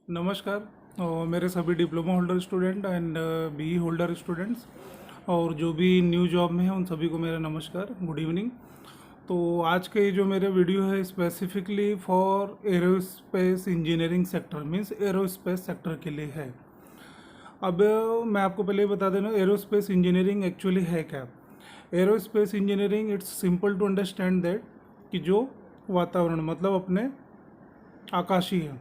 नमस्कार। मेरे सभी diploma holder student and BE holder students और जो भी न्यू जॉब में हैं उन सभी को मेरा नमस्कार, गुड इवनिंग। तो आज के जो मेरे वीडियो है specifically for aerospace engineering sector, means aerospace sector के लिए है। अब मैं आपको पहले ही बता देना एरोस्पेस इंजीनियरिंग एक्चुअली है क्या। Aerospace engineering it's simple to understand that कि जो वातावरण मतलब अपने आकाशीय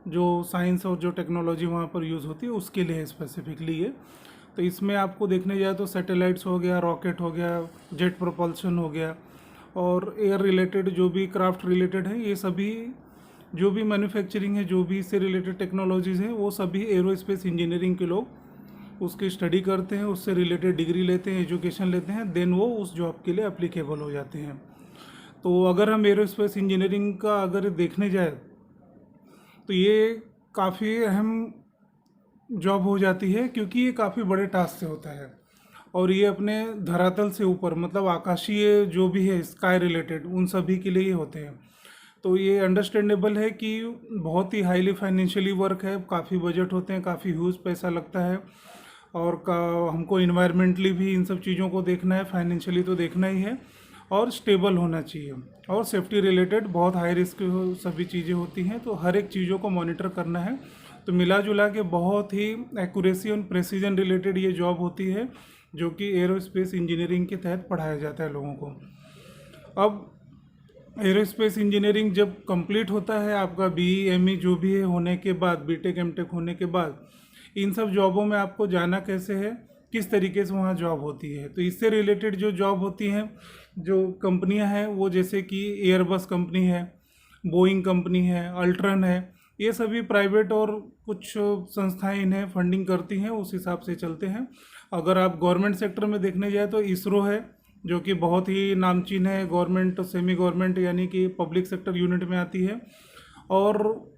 जो साइंस और जो टेक्नोलॉजी वहाँ पर यूज़ होती है उसके लिए है स्पेसिफिकली ये। तो इसमें आपको देखने जाए तो सैटेलाइट्स हो गया, रॉकेट हो गया, जेट प्रोपल्शन हो गया और एयर रिलेटेड जो भी क्राफ्ट रिलेटेड है, ये सभी जो भी मैन्युफैक्चरिंग है, जो भी इससे रिलेटेड टेक्नोलॉजीज़ हैं, वो सभी एरोस्पेस इंजीनियरिंग के लोग उसकी स्टडी करते हैं, उससे रिलेटेड डिग्री लेते हैं, एजुकेशन लेते हैं, देन वो उस जॉब के लिए अप्लीकेबल हो जाते हैं। तो अगर हम एरोस्पेस इंजीनियरिंग का अगर देखने जाए तो ये काफ़ी अहम जॉब हो जाती है, क्योंकि ये काफ़ी बड़े टास्क से होता है और ये अपने धरातल से ऊपर मतलब आकाशीय जो भी है स्काई रिलेटेड उन सभी के लिए ही होते हैं। तो ये अंडरस्टैंडेबल है कि बहुत ही हाईली फाइनेंशियली वर्क है, काफ़ी बजट होते हैं, काफ़ी ह्यूज पैसा लगता है और हमको इन्वायरमेंटली भी इन सब चीज़ों को देखना है, फाइनेंशियली तो देखना ही है और स्टेबल होना चाहिए और सेफ्टी रिलेटेड बहुत हाई रिस्क सभी चीज़ें होती हैं, तो हर एक चीज़ों को मॉनिटर करना है। तो मिला जुला के बहुत ही एक्यूरेसी और प्रेसिजन रिलेटेड ये जॉब होती है जो कि एरोस्पेस इंजीनियरिंग के तहत पढ़ाया जाता है लोगों को। अब एरोस्पेस इंजीनियरिंग जब कंप्लीट होता है आपका बीई एमई जो भी है होने के बाद, बीटेक एमटेक होने के बाद, इन सब जॉबों में आपको जाना कैसे है, किस तरीके से वहाँ जॉब होती है। तो इससे रिलेटेड जो जॉब होती हैं, जो कंपनियां हैं, वो जैसे कि एयरबस कंपनी है, बोइंग कंपनी है, अल्ट्रन है, ये सभी प्राइवेट और कुछ संस्थाएं इन्हें फंडिंग करती हैं, उस हिसाब से चलते हैं। अगर आप गवर्नमेंट सेक्टर में देखने जाए तो इसरो है जो कि बहुत ही नामचीन है, गवर्नमेंट सेमी गवर्नमेंट यानी कि पब्लिक सेक्टर यूनिट में आती है। और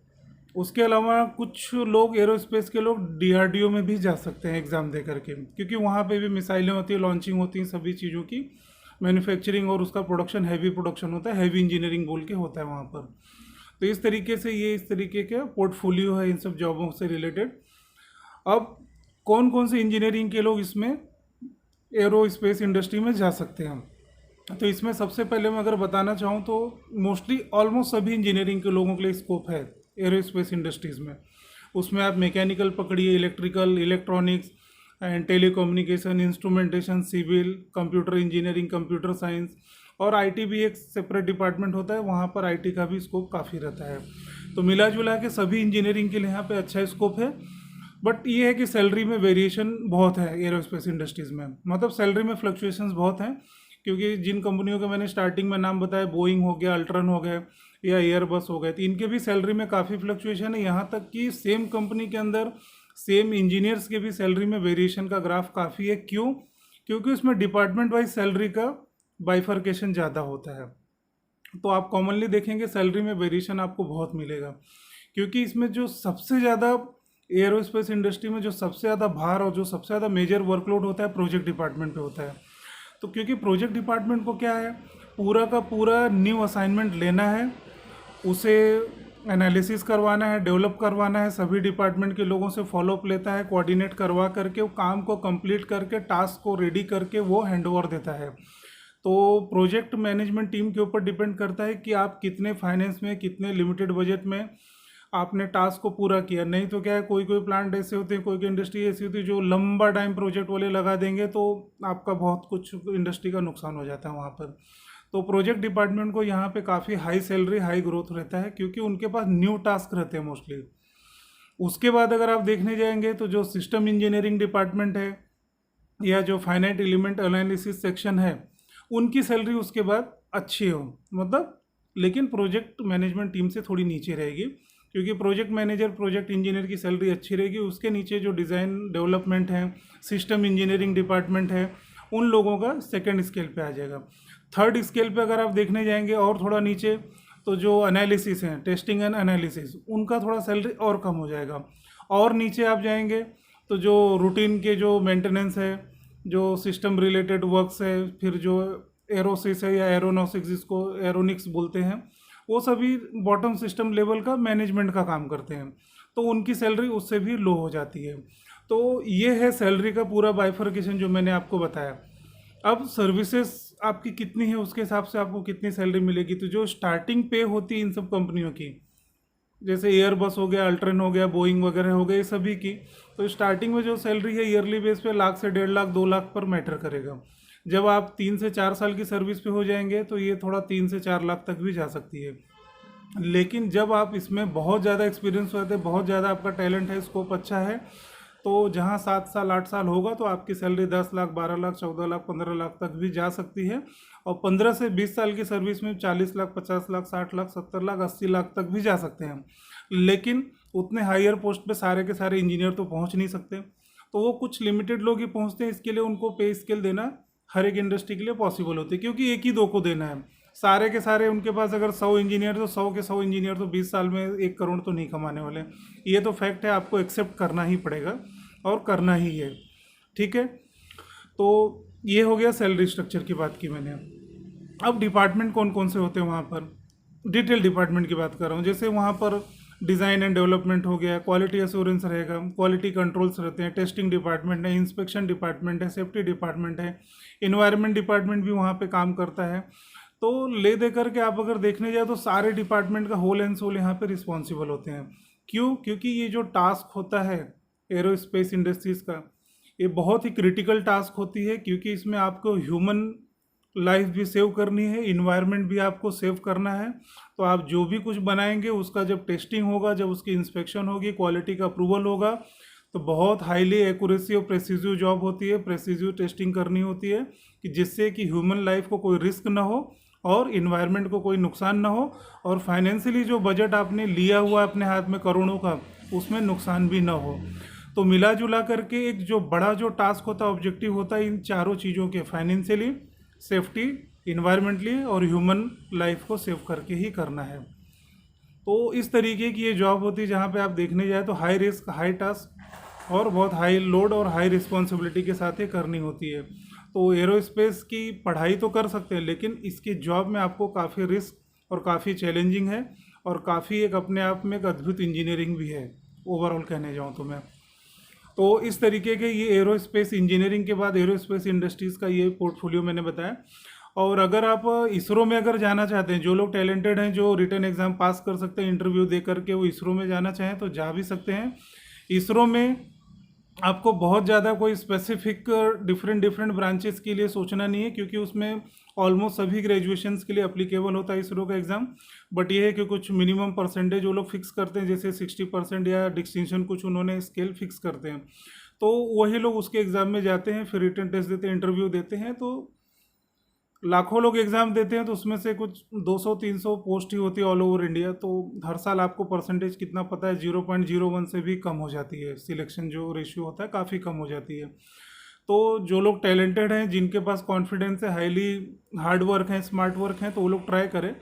उसके अलावा कुछ लोग एरोस्पेस के लोग डीआरडीओ में भी जा सकते हैं एग्ज़ाम दे करके, क्योंकि वहाँ पे भी मिसाइलें होती है, लॉन्चिंग होती हैं, सभी चीज़ों की मैन्युफैक्चरिंग और उसका प्रोडक्शन हैवी प्रोडक्शन होता है, हैवी इंजीनियरिंग बोल के होता है वहाँ पर। तो इस तरीके से ये इस तरीके का पोर्टफोलियो है इन सब जॉबों से रिलेटेड। अब कौन कौन से इंजीनियरिंग के लोग इसमें एरोस्पेस इंडस्ट्री में जा सकते हैं, तो इसमें सबसे पहले मैं अगर बताना चाहूँ तो मोस्टली ऑलमोस्ट सभी इंजीनियरिंग के लोगों के लिए स्कोप है एरोस्पेस इंडस्ट्रीज़ में। उसमें आप मैकेनिकल पकड़िए, electrical, electronics and telecommunication, instrumentation, civil, computer engineering, computer science और आईटी भी एक सेपरेट डिपार्टमेंट होता है, वहाँ पर आईटी का भी स्कोप काफ़ी रहता है। तो मिला जुला के सभी इंजीनियरिंग के लिए यहाँ पे अच्छा स्कोप है। बट ये है कि सैलरी में वेरिएशन बहुत है एरोस्पेस इंडस्ट्रीज़ में, मतलब सैलरी में फ्लक्चुएशंस बहुत हैं, क्योंकि जिन कंपनियों के मैंने स्टार्टिंग में नाम बताया, बोइंग हो गया, अल्ट्रन हो गए या एयरबस हो गए, तो इनके भी सैलरी में काफ़ी फ्लक्चुएशन है। यहाँ तक कि सेम कंपनी के अंदर सेम इंजीनियर्स के भी सैलरी में वेरिएशन का ग्राफ काफ़ी है। क्यों? क्योंकि उसमें डिपार्टमेंट वाइज सैलरी का बाइफर्केशन ज़्यादा होता है। तो आप कॉमनली देखेंगे सैलरी में वेरिएशन आपको बहुत मिलेगा, क्योंकि इसमें जो सबसे ज़्यादा एयरोस्पेस इंडस्ट्री में जो सबसे ज़्यादा भार और जो सबसे ज़्यादा मेजर वर्कलोड होता है प्रोजेक्ट डिपार्टमेंट पे होता है। तो क्योंकि प्रोजेक्ट डिपार्टमेंट को क्या है, पूरा का पूरा न्यू असाइनमेंट लेना है, उसे एनालिसिस करवाना है, डेवलप करवाना है, सभी डिपार्टमेंट के लोगों से फॉलोअप लेता है, कोऑर्डिनेट करवा करके वो काम को कंप्लीट करके टास्क को रेडी करके वो हैंडओवर देता है। तो प्रोजेक्ट मैनेजमेंट टीम के ऊपर डिपेंड करता है कि आप कितने फाइनेंस में, कितने लिमिटेड बजट में आपने टास्क को पूरा किया। नहीं तो क्या है, कोई कोई प्लांट ऐसे होते हैं, कोई कोई इंडस्ट्री ऐसी होती है जो लंबा टाइम प्रोजेक्ट वाले लगा देंगे, तो आपका बहुत कुछ इंडस्ट्री का नुकसान हो जाता है वहाँ पर। तो प्रोजेक्ट डिपार्टमेंट को यहाँ पे काफ़ी हाई सैलरी, हाई ग्रोथ रहता है, क्योंकि उनके पास न्यू टास्क रहते हैं मोस्टली। उसके बाद अगर आप देखने जाएंगे तो जो सिस्टम इंजीनियरिंग डिपार्टमेंट है या जो फाइनाइट एलिमेंट एनालिसिस सेक्शन है, उनकी सैलरी उसके बाद अच्छी हो, मतलब लेकिन प्रोजेक्ट मैनेजमेंट टीम से थोड़ी नीचे रहेगी, क्योंकि प्रोजेक्ट मैनेजर, प्रोजेक्ट इंजीनियर की सैलरी अच्छी रहेगी, उसके नीचे जो डिज़ाइन डेवलपमेंट है, सिस्टम इंजीनियरिंग डिपार्टमेंट है, उन लोगों का सेकंड स्केल पे आ जाएगा। थर्ड स्केल पे अगर आप देखने जाएंगे और थोड़ा नीचे, तो जो एनालिसिस है, टेस्टिंग एंड एनालिसिस, उनका थोड़ा सैलरी और कम हो जाएगा। और नीचे आप जाएंगे तो जो रूटीन के जो मेंटेनेंस है, जो सिस्टम रिलेटेड वर्क्स है, फिर जो एरोसिस है या एरोनॉटिक्स जिसको एरोनिक्स बोलते हैं, वो सभी बॉटम सिस्टम लेवल का मैनेजमेंट का काम करते हैं। तो उनकी सैलरी उससे भी लो हो जाती है। तो ये है सैलरी का पूरा बाइफर्केशन जो मैंने आपको बताया। अब सर्विसेज आपकी कितनी है उसके हिसाब से आपको कितनी सैलरी मिलेगी। तो जो स्टार्टिंग पे होती है इन सब कंपनियों की, जैसे एयरबस हो गया, अल्ट्रन हो गया, बोइंग वगैरह हो गए, सभी की, तो स्टार्टिंग में जो सैलरी है ईयरली बेस पे 1 लाख से 1.5 लाख 2 लाख पर मैटर करेगा। जब आप 3 से 4 साल की सर्विस पे हो जाएंगे तो ये थोड़ा 3 से 4 लाख तक भी जा सकती है। लेकिन जब आप इसमें बहुत ज़्यादा एक्सपीरियंस होते हैं, बहुत ज़्यादा आपका टैलेंट है, स्कोप अच्छा है, तो जहाँ 7 साल 8 साल होगा तो आपकी सैलरी 10 लाख 12 लाख 14 लाख 15 लाख तक भी जा सकती है। और 15 से 20 साल की सर्विस में 40 लाख 50 लाख 60 लाख 70 लाख 80 लाख तक भी जा सकते हैं। लेकिन उतने हायर पोस्ट पे सारे के सारे इंजीनियर तो पहुंच नहीं सकते, तो वो कुछ लिमिटेड लोग ही पहुंचते हैं। इसके लिए उनको पे स्केल देना हर एक इंडस्ट्री के लिए पॉसिबल होती है, क्योंकि एक ही दो को देना है। सारे के सारे उनके पास अगर 100 इंजीनियर, तो 100 के 100 इंजीनियर तो 20 साल में 1 करोड़ तो नहीं कमाने वाले। ये तो फैक्ट है, आपको एक्सेप्ट करना ही पड़ेगा और करना ही है। ठीक है, तो ये हो गया सैलरी स्ट्रक्चर की बात की मैंने। अब डिपार्टमेंट कौन कौन से होते हैं वहाँ पर, डिटेल डिपार्टमेंट की बात कर रहा हूँ। जैसे वहाँ पर डिज़ाइन एंड डेवलपमेंट हो गया, क्वालिटी एश्योरेंस रहेगा, क्वालिटी कंट्रोल्स रहते हैं, टेस्टिंग डिपार्टमेंट है, इंस्पेक्शन डिपार्टमेंट है, सेफ्टी डिपार्टमेंट है, इन्वायरमेंट डिपार्टमेंट भी वहाँ पे काम करता है। तो ले दे करके आप अगर देखने जाए तो सारे डिपार्टमेंट का होल एंड सोल यहाँ पे रिस्पॉन्सिबल होते हैं। क्यों? क्योंकि ये जो टास्क होता है एरोस्पेस इंडस्ट्रीज़ का, ये बहुत ही क्रिटिकल टास्क होती है, क्योंकि इसमें आपको ह्यूमन लाइफ भी सेव करनी है, इन्वायरमेंट भी आपको सेव करना है। तो आप जो भी कुछ बनाएंगे उसका जब टेस्टिंग होगा, जब उसकी इंस्पेक्शन होगी, क्वालिटी का अप्रूवल होगा, तो बहुत हाईली एक्यूरेसी और प्रेसिजिव जॉब होती है, प्रेसिजिव टेस्टिंग करनी होती है, कि जिससे कि ह्यूमन लाइफ को कोई रिस्क ना हो और इन्वायरमेंट को कोई नुकसान ना हो, और फाइनेंशियली जो बजट आपने लिया हुआ है अपने हाथ में करोड़ों का, उसमें नुकसान भी ना हो। तो मिला जुला करके एक जो बड़ा जो टास्क होता है, ऑब्जेक्टिव होता है इन चारों चीज़ों के, फाइनेंशियली, सेफ्टी, इन्वायरमेंटली और ह्यूमन लाइफ को सेव करके ही करना है। तो इस तरीके की ये जॉब होती है जहाँ पे आप देखने जाए तो हाई रिस्क, हाई टास्क और बहुत हाई लोड और हाई रिस्पॉन्सिबिलिटी के साथ ही करनी होती है। तो एरोस्पेस की पढ़ाई तो कर सकते हैं, लेकिन इसकी जॉब में आपको काफ़ी रिस्क और काफ़ी चैलेंजिंग है, और काफ़ी एक अपने आप में एक अद्भुत इंजीनियरिंग भी है ओवरऑल कहने जाऊँ तो मैं। तो इस तरीके के ये एरोस्पेस इंजीनियरिंग के बाद एरोस्पेस इंडस्ट्रीज़ का ये पोर्टफोलियो मैंने बताया। और अगर आप इसरो में अगर जाना चाहते हैं, जो लोग टैलेंटेड हैं, जो रिटन एग्ज़ाम पास कर सकते हैं, इंटरव्यू दे करके वो इसरो में जाना चाहें तो जा भी सकते हैं। इसरो में आपको बहुत ज़्यादा कोई स्पेसिफिक डिफरेंट ब्रांचेस के लिए सोचना नहीं है, क्योंकि उसमें ऑलमोस्ट सभी ग्रेजुएशंस के लिए अप्लीकेबल होता है इसरो का एग्ज़ाम। बट ये है कि कुछ मिनिमम परसेंटेज वो लोग फिक्स करते हैं, जैसे 60% या डिस्टिंक्शन कुछ उन्होंने स्केल फिक्स करते हैं। तो वही लोग उसके एग्ज़ाम में जाते हैं, फिर रिटन टेस्ट देते हैं, इंटरव्यू देते हैं। तो लाखों लोग एग्ज़ाम देते हैं, तो उसमें से कुछ 200-300 पोस्ट ही होती है ऑल ओवर इंडिया। तो हर साल आपको परसेंटेज कितना पता है, 0.01 से भी कम हो जाती है, सिलेक्शन जो रेशियो होता है काफ़ी कम हो जाती है। तो जो लोग टैलेंटेड हैं, जिनके पास कॉन्फिडेंस है, हाईली हार्ड वर्क है, स्मार्ट वर्क है, तो वो लोग ट्राई करें।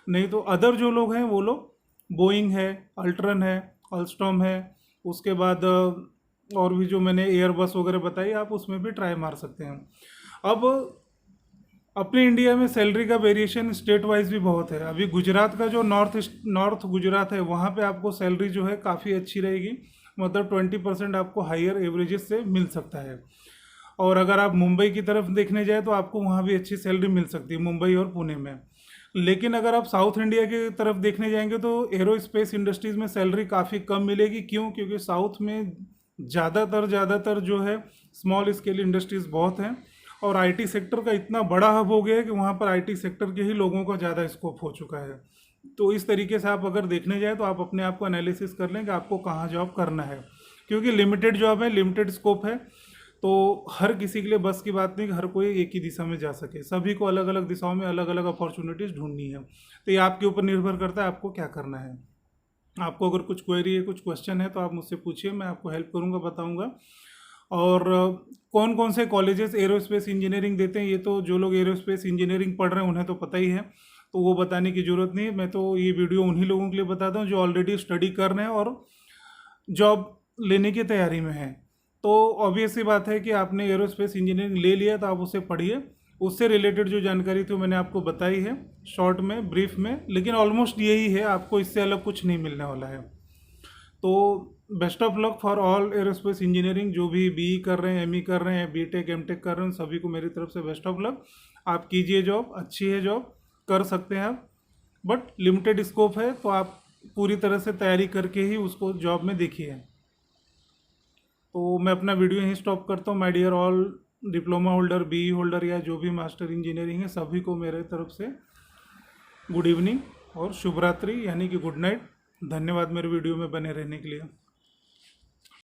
नहीं तो अदर जो लोग हैं वो लोग बोइंग है, अल्ट्रन है, अल्स्टॉम है, उसके बाद और भी जो मैंने एयरबस वगैरह बताई, आप उसमें भी ट्राई मार सकते हैं। अब अपने इंडिया में सैलरी का वेरिएशन स्टेट वाइज भी बहुत है। अभी गुजरात का जो नॉर्थ गुजरात है, वहाँ पे आपको सैलरी जो है काफ़ी अच्छी रहेगी, मतलब 20% आपको हायर एवरेजेस से मिल सकता है। और अगर आप मुंबई की तरफ देखने जाए तो आपको वहाँ भी अच्छी सैलरी मिल सकती है, मुंबई और पुणे में। लेकिन अगर आप साउथ इंडिया की तरफ देखने जाएंगे तो एरोस्पेस इंडस्ट्रीज़ में सैलरी काफ़ी कम मिलेगी। क्यों? क्योंकि साउथ में ज़्यादातर जो है स्मॉल स्केल इंडस्ट्रीज़ बहुत हैं, और आईटी सेक्टर का इतना बड़ा हब हो गया है कि वहाँ पर आईटी सेक्टर के ही लोगों का ज़्यादा स्कोप हो चुका है। तो इस तरीके से आप अगर देखने जाए तो आप अपने आप को एनालिसिस कर लें कि आपको कहाँ जॉब करना है, क्योंकि लिमिटेड जॉब है, लिमिटेड स्कोप है। तो हर किसी के लिए बस की बात नहीं कि हर कोई एक ही दिशा में जा सके, सभी को अलग अलग दिशाओं में अलग अलग अपॉर्चुनिटीज़ ढूंढनी है। तो ये आपके ऊपर निर्भर करता है आपको क्या करना है। आपको अगर कुछ क्वेरी है, कुछ क्वेश्चन है, तो आप मुझसे पूछिए, मैं आपको हेल्प करूँगा, बताऊँगा। और कौन कौन से कॉलेजेस एरोस्पेस इंजीनियरिंग देते हैं, ये तो जो लोग एरोस्पेस इंजीनियरिंग पढ़ रहे हैं उन्हें तो पता ही है, तो वो बताने की ज़रूरत नहीं है। मैं तो ये वीडियो उन्हीं लोगों के लिए बताता हूँ जो ऑलरेडी स्टडी कर रहे हैं और जॉब लेने की तैयारी में हैं। तो ऑब्वियस सी बात है कि आपने एरोस्पेस इंजीनियरिंग ले लिया तो आप उसे पढ़िए, उससे रिलेटेड जो जानकारी थी मैंने आपको बताई है शॉर्ट में, ब्रीफ में, लेकिन ऑलमोस्ट यही है, आपको इससे अलग कुछ नहीं मिलने वाला है। तो best of luck for all aerospace engineering, जो भी बीई कर रहे हैं, एमई कर रहे हैं, बीटेक एमटेक कर रहे हैं, सभी को मेरी तरफ से बेस्ट ऑफ लक। आप कीजिए जॉब, अच्छी है जॉब, कर सकते हैं आप, बट लिमिटेड स्कोप है, तो आप पूरी तरह से तैयारी करके ही उसको जॉब में देखिए। तो मैं अपना वीडियो यहीं स्टॉप करता हूँ। My dear all diploma holder, BE holder या जो भी मास्टर इंजीनियरिंग है, सभी को मेरे तरफ से गुड इवनिंग और शुभ रात्रि यानी कि गुड नाइट। धन्यवाद मेरे वीडियो में बने रहने के लिए।